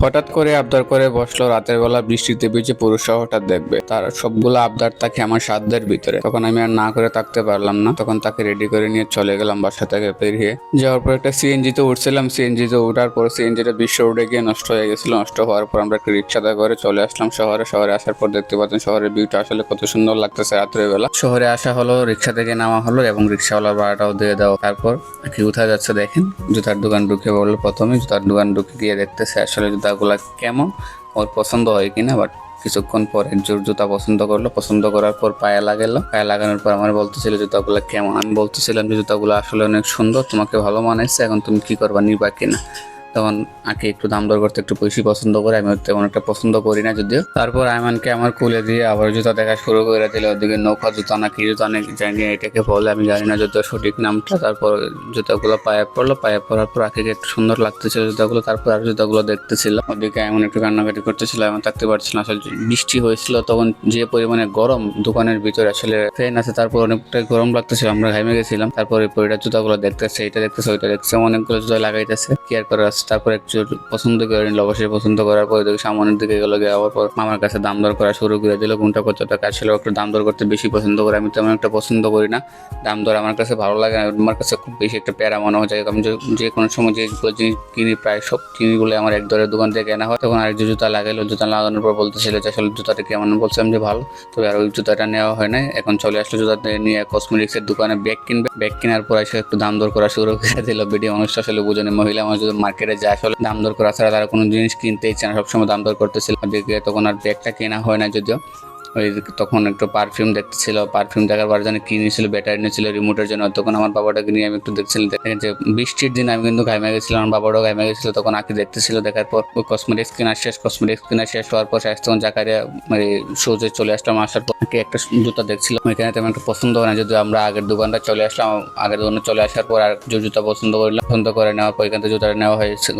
হঠাৎ করে আবদার করে বসলো রাতের বেলা বৃষ্টিতে ভিজে পুরুষ হঠাৎ দেখবে। তার সবগুলো আবদার থাকে আমার সাধ্যের ভিতরে। তখন আমি আর না করে থাকতে পারলাম না, তখন তাকে রেডি করে নিয়ে চলে গেলাম বাসা থেকে বেরিয়ে। যাওয়ার পর একটা সিএনজিতে উঠছিলাম, সিএনজিতে ওঠার পর সিএনজিটা বিশ্ব উঠে গিয়ে নষ্ট হয়ে গেছিল। নষ্ট হওয়ার পর আমরা একটা রিক্সাতে করে চলে আসলাম শহরে। শহরে আসার পর দেখতে পাচ্ছেন শহরের ভিউটা আসলে কত সুন্দর লাগতেছে রাত্রের বেলা। শহরে আসা হলো, রিক্সা থেকে নামা হলো এবং রিক্সাওয়ালার ভাড়াটাও দিয়ে দেওয়া। তারপর কি কোথায় যাচ্ছে দেখেন, জুতার দোকান ঢুকে বললো। প্রথমে জুতার দোকান ঢুকে গিয়ে দেখতেছে আসলে জুতাগুলা কেমন, ওর পছন্দ হয় কিনা। বাট কিছুক্ষণ পর এক জোড় জুতা পছন্দ করলো। পছন্দ করার পর পায়ে লাগালো। পায়ে লাগানোর পর আমার বলতেছিল জুতাগুলো কেমন। আমি বলতেছিলাম যে জুতাগুলো আসলে অনেক সুন্দর, তোমাকে ভালো মানাইছে, এখন তুমি কি করবা, নিবা কিনা। তখন আগে একটু দাম দর করতে একটু বেশি পছন্দ করে, আমি তেমন একটা পছন্দ করি না যদিও। তারপর আয়মানকে আমার কুলে দিয়ে আবার জুতা দেখা শুরু করে দিল। ওদিকে নৌকা জুতা না কি জুতা নাকি জানি এটাকে বলে, আমি জানি না যদিও সঠিক নামটা। তারপর জুতাগুলো পায়ে পড়লো, পায়ে পড়ার পর আগে একটু সুন্দর লাগতেছিল জুতাগুলো। তারপর আর জুতাগুলো দেখতেছিল। ওদিকে এমন একটু কান্নাকাটি করতেছিল, এমন থাকতে পারছিল না। আসলে বৃষ্টি হয়েছিল তখন, যে পরিমাণে গরম দোকানের ভিতরে, আসলে ফ্যান আছে তারপর অনেকটাই গরম লাগতেছিল, আমরা ঘামে গেছিলাম। তারপরে পরিটা জুতাগুলো দেখতেছে, এটা দেখতেছে, ওইটা দেখতেছে, অনেকগুলো জুতা লাগাইতেছে, কেয়ার করার। তারপর একটু পছন্দ করে নিল। অবশ্যই পছন্দ করার পর দেখি সামনের দিকে গেলো, যাওয়ার পর মামার কাছে দাম দর করা শুরু করে দিল। কোনটা কত টাকা ছিল, একটু দাম দর করতে বেশি পছন্দ করে। আমি তেমন একটা পছন্দ করি না, দাম দর আমার কাছে ভালো লাগে না। আমার কাছে খুব বেশি একটা প্যারা মনে হয়ে যায়। আমি যে কোনো সময় যেগুলো জিনিস কিনি, প্রায় সব জিনিসগুলো আমার এক দরের দোকান থেকে কেনা হয়। তখন আরেক জুতা লাগাইলো, জুতা লাগানোর পর বলতেছিল যে আসলে জুতাটা কেমন। বলছিলাম যে ভালো, তবে আর ওই জুতাটা নেওয়া হয় না। এখন চলে আসলো জুতা নিয়ে কসমেটিক্সের দোকানে ব্যাগ কিনবে। ব্যাগ কেনার পর এসে একটু দাম দর করা শুরু করে দিল। ভিডিও মানুষটা আসলে বুঝেনি, মহিলা মানুষ যদি মার্কেটে যায় আসলে দাম দর করা ছাড়া তারা কোনো জিনিস কিনতেই চায় না, সবসময় দাম দর করতেছিল। ওদিকে তখন আর ব্যাগটা কেনা হয় না যদিও। ওই তখন একটু পারফিউম দেখতেছিল, পারফিউম দেখার পর জানি কি নিয়েছিল, ব্যাটারি নিয়েছিল রিমোটের জন্য। তখন আমার বাবাটাকে নিয়ে আমি একটু দেখছিলাম। দেখেন যে বৃষ্টির দিন আমি কিন্তু ঘামে গেছিলাম, আমার বাবাটাও ঘামে গেছিল। তখন আঁকি দেখতেছিল, দেখার পর ওই কসমেটিক্স কেনা শেষ হওয়ার পর তখন জাকারিয়া মানে সোজে চলে আসলাম। আসার পর একটা জুতা দেখছিলাম, এখানে তেমন একটা পছন্দ হয় না যদিও। আমরা আগের দোকানটা চলে আসলাম, আগের দোকানে চলে আসার পর আর যে জুতা পছন্দ করলাম, পছন্দ করে নেওয়ার পর এখান থেকে জুতাটা নেওয়া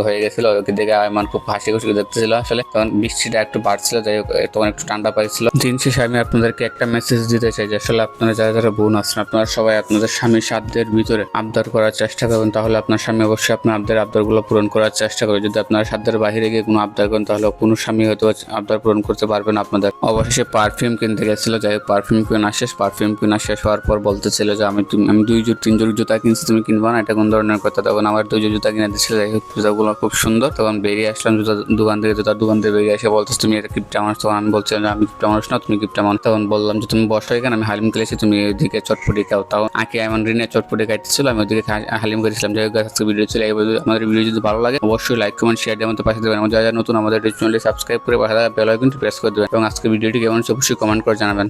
হয়ে গেছিল। ওকে দেখে আমার খুব হাসি খুশি দেখতেছিল। আসলে তখন বৃষ্টিটা একটু বাড়ছিল, যাই হোক তখন একটু ঠান্ডা পাইছিল। দিন শেষে আমি আপনাদেরকে একটা মেসেজ দিতে চাই যে আসলে আপনারা যারা যারা বোন আছেন, আপনারা সবাই আপনাদের স্বামীর সাধ্যের ভিতরে আবদার করার চেষ্টা করবেন, তাহলে আপনার স্বামী অবশ্যই আপনার আবদারগুলো পূরণ করার চেষ্টা করে। যদি আপনারা সাধ্যের বাইরে গিয়ে কোনো আবদার করেন, তাহলে কোনো স্বামী হয়তো আবদার পূরণ করতে পারবে না আপনাদের। অবশেষে পারফিউম কিনতে গেছিল, যাই হোক পারফিউম কেনা শেষ হওয়ার পর বলতেছিল যে আমি 2-3 জোড় জুতা কিনছি, তুমি কিনবা না, এটা কোন ধরনের কথা। তখন আমার 2 জোড় জুতা কিনে দিচ্ছিল। যাই হোক জুতাগুলো খুব সুন্দর। তখন বেরিয়ে আসলাম জুতার দোকান থেকে বেরিয়ে এসে বলতেছে তুমি এটা গিফট মানুষ। তখন আমি বলছিলাম যে আমি গিফট মানুষ না, তুমি গিফট মানুষ। তখন বললাম যে তুমি বসো এখানে, আমি হালিম খেলেছি, তুমি ওইদিকে চটপটি খাও। তাও আঁকে এমন ঋণে চটপটি খাইতেছিল, আমি ওইদিকে হালিম করেছিলাম। যাই হোক আজকে ভিডিও ছিল, আমাদের ভিডিও যদি ভালো লাগে অবশ্যই লাইক কমেন্ট শেয়ার দিয়ে আমাদের পাশে দেবেন। যারা নতুন আমাদের চ্যানেলটি সাবস্ক্রাইব করে পাশে বেল আইকনটি প্রেস করে দেবেন এবং আজকে ভিডিওটি কেমন অবশ্যই কমেন্ট করে জানাবেন।